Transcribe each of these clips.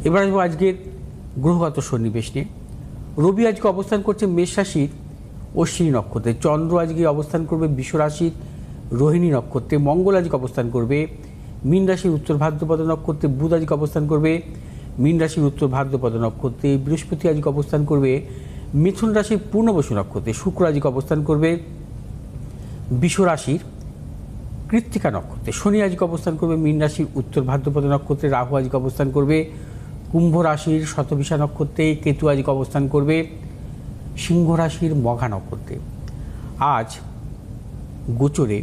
এবার আসবো আজকের গ্রহগত সন্নিবেশ নিয়ে। রবি আজকে অবস্থান করছে মেষ রাশির অশ্বিনী নক্ষত্রে, চন্দ্র আজকে অবস্থান করবে বৃষ রাশির রোহিণী নক্ষত্রে, মঙ্গল আজকে অবস্থান করবে মীন রাশির উত্তর ভাদ্রপদ নক্ষত্রে, বুধ আজকে অবস্থান করবে মীন রাশির উত্তর ভাদ্রপদ নক্ষত্রে, বৃহস্পতি আজকে অবস্থান করবে মিথুন রাশির পূর্ণবসু নক্ষত্রে, শুক্র আজকে অবস্থান করবে বৃষ রাশির কৃত্তিকা নক্ষত্রে, শনি আজকে অবস্থান করবে মীন রাশির উত্তর ভাদ্রপদ নক্ষত্রে, রাহু আজকে অবস্থান করবে কুম্ভ রাশির শতভিষা নক্ষত্রে, কেতু আজকে অবস্থান করবে সিংহ রাশির মঘা নক্ষত্রে। আজ গোচরে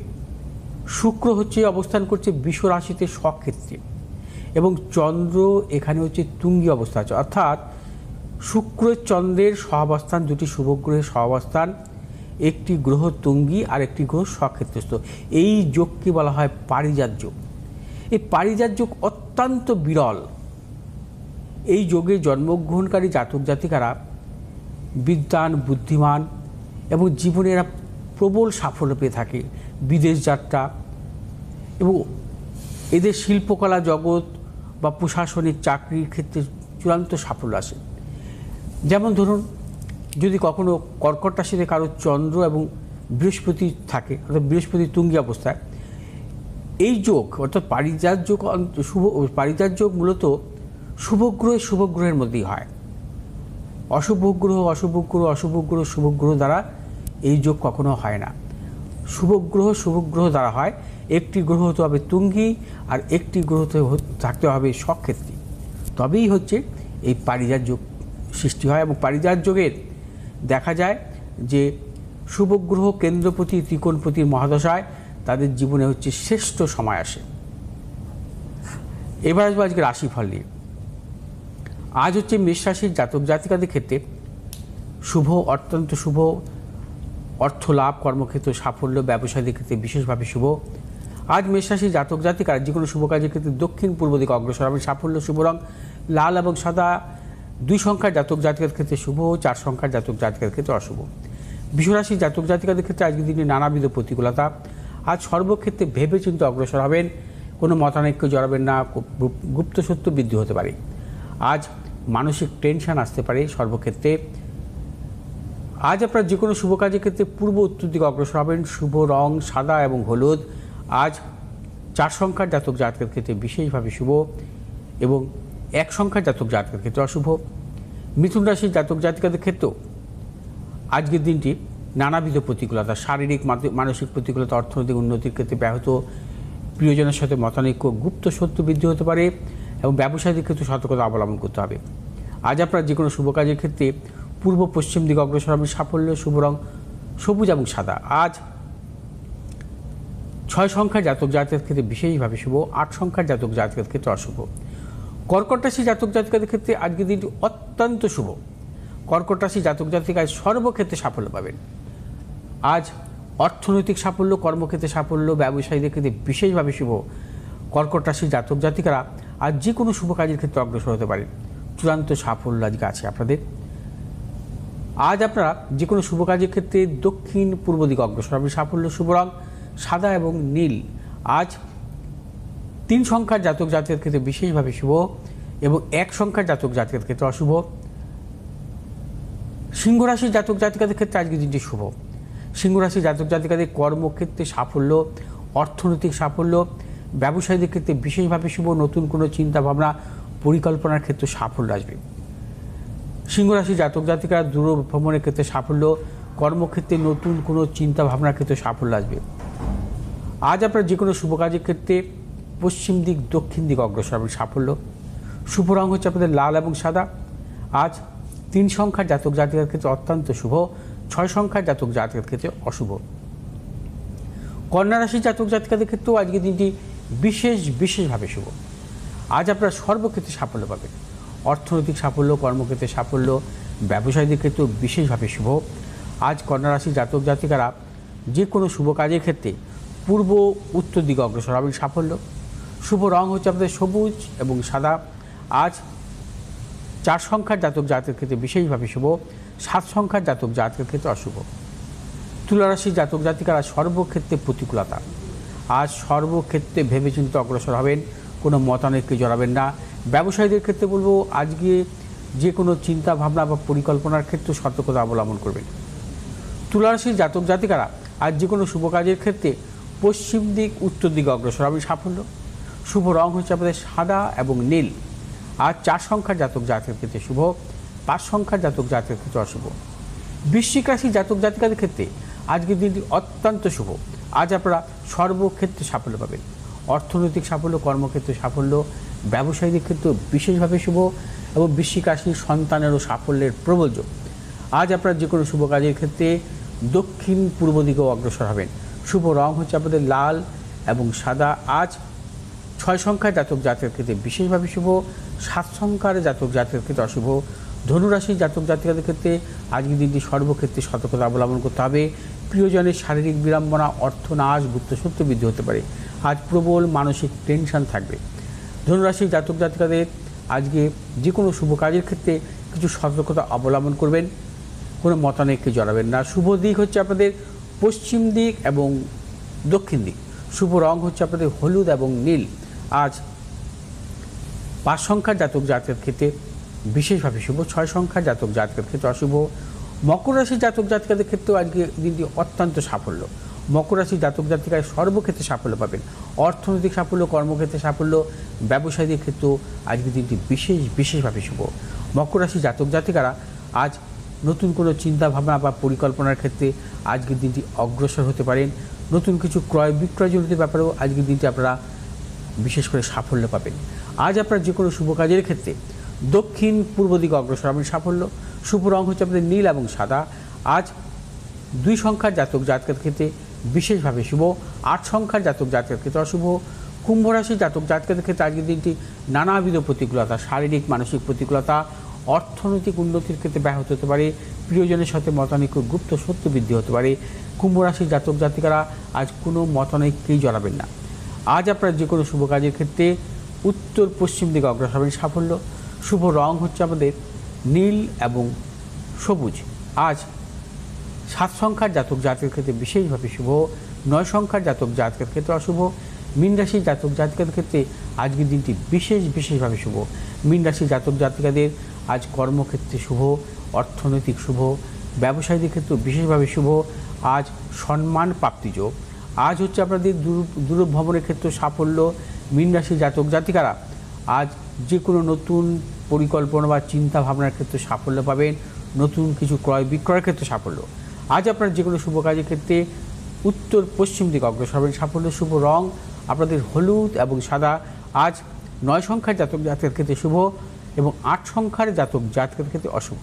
শুক্র হচ্ছে অবস্থান করছে বৃষ রাশিতে স্বক্ষেত্রে এবং চন্দ্র এখানে হচ্ছে তুঙ্গি অবস্থা আছে, অর্থাৎ শুক্র চন্দ্রের সহাবস্থান, দুটি শুভগ্রহের সহাবস্থান, একটি গ্রহ তুঙ্গি আর একটি গ্রহ স্বক্ষেত্রস্থ। এই যোগকে বলা হয় পারিজাত যোগ। এই পারিজাত যোগ অত্যন্ত বিরল। এই যোগে জন্মগ্রহণকারী জাতক জাতিকারা বিদ্বান, বুদ্ধিমান এবং জীবনে এরা প্রবল সাফল্য পেয়ে থাকে। বিদেশ যাত্রা এবং এদের শিল্পকলা জগৎ বা প্রশাসনিক চাকরির ক্ষেত্রে চূড়ান্ত সাফল্য আসে। যেমন ধরুন, যদি কখনো কর্কট রাশিতে কারো চন্দ্র এবং বৃহস্পতি থাকে, অর্থাৎ বৃহস্পতি তুঙ্গি অবস্থায়, এই যোগ অর্থাৎ পারিজাত যোগ পারিজাত যোগ মূলত শুভগ্রহের মধ্যেই হয়। অশুভ গ্রহ দ্বারা এই যোগ কখনো হয় না। শুভগ্রহ দ্বারা হয়। একটি গ্রহ হতে হবে তুঙ্গি আর একটি গ্রহ থাকতে হবে স্বক্ষেত্রী, তবেই হচ্ছে এই পারিজাত যোগ সৃষ্টি হয়। এবং পারিজাত যোগের দেখা যায় যে শুভগ্রহ কেন্দ্রপতি, ত্রিকোণপতির মহাদশায় তাদের জীবনে হচ্ছে শ্রেষ্ঠ সময় আসে। এবার আসবো আজকে রাশিফল নিয়ে। আজ হচ্ছে মেষ রাশির জাতক জাতিকাদের ক্ষেত্রে শুভ, অত্যন্ত শুভ। অর্থ লাভ, কর্মক্ষেত্র সাফল্য, ব্যবসায়ীদের ক্ষেত্রে বিশেষভাবে শুভ। আজ মেষ রাশির জাতক জাতিকারা যে কোনো শুভ কাজের ক্ষেত্রে দক্ষিণ পূর্ব দিকে অগ্রসর হবেন। সাফল্য, শুভ রং লাল এবং সাদা। 2 সংখ্যার জাতক জাতিকাদের ক্ষেত্রে শুভ, 4 সংখ্যার জাতক জাতিকাদের ক্ষেত্রে অশুভ। বৃষ রাশির জাতক জাতিকাদের ক্ষেত্রে আজকের দিনে নানাবিধ প্রতিকূলতা। আজ সর্বক্ষেত্রে ভেবে চিন্তে অগ্রসর হবেন, কোনো মতানৈক্য জড়াবেন না, গুপ্ত সত্য বৃদ্ধি হতে পারে। আজ মানসিক টেনশন আসতে পারে সর্বক্ষেত্রে। আজ আপনার যে কোনো শুভ কাজের ক্ষেত্রে পূর্ব উত্তর দিকে অগ্রসর হবেন। শুভ রং সাদা এবং হলুদ। আজ 4 সংখ্যার জাতক জাতকের ক্ষেত্রে বিশেষভাবে শুভ এবং 1 সংখ্যার জাতক জাতকের ক্ষেত্রে অশুভ। মিথুন রাশির জাতক জাতিকাদের ক্ষেত্রেও আজকের দিনটি নানাবিধ প্রতিকূলতা, শারীরিক মানসিক প্রতিকূলতা, অর্থনৈতিক উন্নতির ক্ষেত্রে ব্যাহত, প্রিয়জনের সাথে মতানৈক্য, গুপ্ত সত্য বৃদ্ধি হতে পারে এবং ব্যবসায়ীদের ক্ষেত্রে সতর্কতা অবলম্বন করতে হবে। আজ আপনার যে কোনো শুভ কাজের ক্ষেত্রে পূর্ব পশ্চিম দিকে অগ্রসর হবে। সাফল্য, শুভ রং সবুজ এবং সাদা। আজ 6 সংখ্যার জাতক জাতকের ক্ষেত্রে বিশেষভাবে শুভ, 8 সংখ্যার জাতক জাতকের ক্ষেত্রে অশুভ। কর্কট রাশি জাতক জাতিকাদের ক্ষেত্রে আজকের দিনটি অত্যন্ত শুভ। কর্কট রাশি জাতক জাতিকা সর্বক্ষেত্রে সাফল্য পাবেন। আজ অর্থনৈতিক সাফল্য, কর্মক্ষেত্রে সাফল্য, ব্যবসায়ীদের ক্ষেত্রে বিশেষভাবে শুভ। কর্কট রাশি জাতক জাতিকারা আজ যে কোনো শুভ কাজের ক্ষেত্রে অগ্রসর হতে পারেন। চূড়ান্ত সাফল্য আজকে আছে আপনাদের। আজ আপনারা যে কোনো শুভ কাজের ক্ষেত্রে দক্ষিণ পূর্ব দিকে অগ্রসর হবেন। সাফল্য, শুভ রং সাদা এবং নীল। আজ 3 সংখ্যার জাতক জাতকের ক্ষেত্রে বিশেষভাবে শুভ এবং 1 সংখ্যার জাতক জাতকের ক্ষেত্রে অশুভ। সিংহ রাশির জাতক জাতিকাদের ক্ষেত্রে আজকের দিনটি শুভ। সিংহ রাশির জাতক জাতিকাদের কর্মক্ষেত্রে সাফল্য, অর্থনৈতিক সাফল্য, ব্যবসায়ীদের ক্ষেত্রে বিশেষভাবে শুভ। নতুন কোনো চিন্তাভাবনা, পরিকল্পনার ক্ষেত্রে সাফল্য আসবে। সিংহ রাশির জাতক জাতিকারা দূর ভ্রমণের ক্ষেত্রে সাফল্য, কর্মক্ষেত্রে নতুন কোনো চিন্তাভাবনার ক্ষেত্রে সাফল্য আসবে। আজ আপনার যে কোনো শুভ কাজের ক্ষেত্রে পশ্চিম দিক, দক্ষিণ দিক অগ্রসর হবেন। সাফল্য, শুভ রং হচ্ছে আপনাদের লাল এবং সাদা। আজ 3 সংখ্যার জাতক জাতিকার ক্ষেত্রে অত্যন্ত শুভ, 6 সংখ্যার জাতক জাতিকার ক্ষেত্রে অশুভ। কন্যা রাশির জাতক জাতিকাদের ক্ষেত্রেও আজকের দিনটি বিশেষভাবে শুভ। আজ আপনারা সর্বক্ষেত্রে সাফল্য পাবেন। অর্থনৈতিক সাফল্য, কর্মক্ষেত্রে সাফল্য, ব্যবসায়ীদের ক্ষেত্রেও বিশেষভাবে শুভ। আজ কন্যা রাশির জাতক জাতিকারা যে কোনো শুভ কাজের ক্ষেত্রে পূর্ব উত্তর দিকে অগ্রসর হবেন। সাফল্য, শুভ রং হচ্ছে আপনাদের সবুজ এবং সাদা। আজ 4 সংখ্যার জাতক জাতকের ক্ষেত্রে বিশেষভাবে শুভ, 7 সংখ্যার জাতক জাতকের ক্ষেত্রে অশুভ। তুলা রাশির জাতক জাতিকারা সর্বক্ষেত্রে প্রতিকূলতা। আজ সর্বক্ষেত্রে ভেবেচিন্তে অগ্রসর হবেন, কোনো মতানৈক্যে জড়াবেন না, ব্যবসায়ীদের ক্ষেত্রে বলবো আজকে যে কোনো চিন্তা ভাবনা বা পরিকল্পনার ক্ষেত্রে সতর্কতা অবলম্বন করবেন। তুলা রাশির জাতক জাতিকারা আজ যে কোনো শুভ কাজের ক্ষেত্রে পশ্চিম দিক উত্তর দিকে অগ্রসর হবে সাফল্য। শুভ রং হচ্ছে আপনাদের সাদা এবং নীল। আর 4 সংখ্যার জাতক জাতকের ক্ষেত্রে শুভ, 5 সংখ্যার জাতক জাতকের ক্ষেত্রে অশুভ। বৃশ্চিক রাশির জাতক জাতিকাদের ক্ষেত্রে আজকের দিনটি অত্যন্ত শুভ। আজ আপনারা সর্বক্ষেত্রে সাফল্য পাবেন। অর্থনৈতিক সাফল্য, কর্মক্ষেত্রে সাফল্য, ব্যবসায়ীদের ক্ষেত্রে বিশেষভাবে শুভ এবং বৃশ্চিক রাশির সন্তানেরও সাফল্যের প্রবল যোগ। আজ আপনারা যে কোনো শুভ কাজের ক্ষেত্রে দক্ষিণ পূর্ব দিকেও অগ্রসর হবেন। শুভ রং হচ্ছে আপনাদের লাল এবং সাদা। আজ 6 সংখ্যার জাতক জাতকের ক্ষেত্রে বিশেষভাবে শুভ, 7 সংখ্যার জাতক জাতকের ক্ষেত্রে অশুভ। ধনুরাশির জাতক জাতিকাদের ক্ষেত্রে আজকের দিনটি সর্বক্ষেত্রে সতর্কতা অবলম্বন করতে হবে। প্রিয়জনের শারীরিক বিড়ম্বনা, অর্থনাশ, গুপ্তসত্য বৃদ্ধি হতে পারে। আজ প্রবল মানসিক টেনশন থাকবে। ধনুরাশির জাতক জাতিকাদের আজকে যে কোনো শুভ কাজের ক্ষেত্রে কিছু সতর্কতা অবলম্বন করবেন, কোনো মতানৈক্যে জড়াবেন না। শুভ দিক হচ্ছে আপনাদের পশ্চিম দিক এবং দক্ষিণ দিক। শুভ রং হচ্ছে আপনাদের হলুদ এবং নীল। আজ 5 সংখ্যার জাতক জাতকের ক্ষেত্রে বিশেষভাবে শুভ, 6 সংখ্যার জাতক জাতকের ক্ষেত্রে অশুভ। মকর রাশির জাতক জাতিকাদের ক্ষেত্রেও আজকে দিনটি অত্যন্ত সাফল্য। মকর রাশির জাতক জাতিকায় সর্বক্ষেত্রে সাফল্য পাবেন। অর্থনৈতিক সাফল্য, কর্মক্ষেত্রে সাফল্য, ব্যবসায়ীদের ক্ষেত্রেও আজকের দিনটি বিশেষভাবে শুভ। মকর রাশির জাতক জাতিকারা আজ নতুন কোনো চিন্তা ভাবনা বা পরিকল্পনার ক্ষেত্রে আজকের দিনটি অগ্রসর হতে পারেন। নতুন কিছু ক্রয় বিক্রয়জনিত ব্যাপারেও আজকের দিনটি আপনারা বিশেষ করে সাফল্য পাবেন। আজ আপনারা যে কোনো শুভ কাজের ক্ষেত্রে দক্ষিণ পূর্ব দিকে অগ্রসর হবেন সাফল্য। শুভ রং হচ্ছে আপনাদের নীল এবং সাদা। আজ 2 সংখ্যার জাতক জাতকের ক্ষেত্রে বিশেষভাবে শুভ, 8 সংখ্যার জাতক জাতকের ক্ষেত্রে অশুভ। কুম্ভ রাশির জাতক জাতকের ক্ষেত্রে আজকের দিনটি নানাবিধ প্রতিকূলতা, শারীরিক মানসিক প্রতিকূলতা, অর্থনৈতিক উন্নতির ক্ষেত্রে ব্যাহত হতে পারে। প্রিয়জনের সাথে মতানৈক্য, গুপ্ত সত্য বৃদ্ধি হতে পারে। কুম্ভ রাশির জাতক জাতিকারা আজ কোনো মতানৈক্যেই জড়াবেন না। আজ আপনারা যে কোনো শুভ কাজের ক্ষেত্রে উত্তর পশ্চিম দিকে অগ্রসর হবেন সাফল্য। শুভ রং হচ্ছে আমাদের নীল এবং সবুজ। আজ 7 সংখ্যার জাতক জাতকের ক্ষেত্রে বিশেষভাবে শুভ, 9 সংখ্যার জাতক জাতকের ক্ষেত্রে অশুভ। মীন রাশির জাতক জাতিকাদের ক্ষেত্রে আজকের দিনটি বিশেষভাবে শুভ। মীন রাশির জাতক জাতিকাদের আজ কর্মক্ষেত্রে শুভ, অর্থনৈতিক শুভ, ব্যবসায়ীদের ক্ষেত্রে বিশেষভাবে শুভ। আজ সম্মান প্রাপ্তি যোগ। আজ হচ্ছে আপনাদের দূরভ্রমণের ক্ষেত্রে সাফল্য। মীন রাশির জাতক জাতিকারা আজ যে কোনো নতুন পরিকল্পনা বা চিন্তা ভাবনার ক্ষেত্রে সাফল্য পাবেন। নতুন কিছু ক্রয় বিক্রয়ের ক্ষেত্রে সাফল্য। আজ আপনার যে কোনো শুভ কাজের ক্ষেত্রে উত্তর পশ্চিম দিকে অগ্রসর হবেন সাফল্য। শুভ রং আপনাদের হলুদ এবং সাদা। আজ 9 সংখ্যার জাতক জাতকের ক্ষেত্রে শুভ এবং 8 সংখ্যার জাতক জাতকের ক্ষেত্রে অশুভ।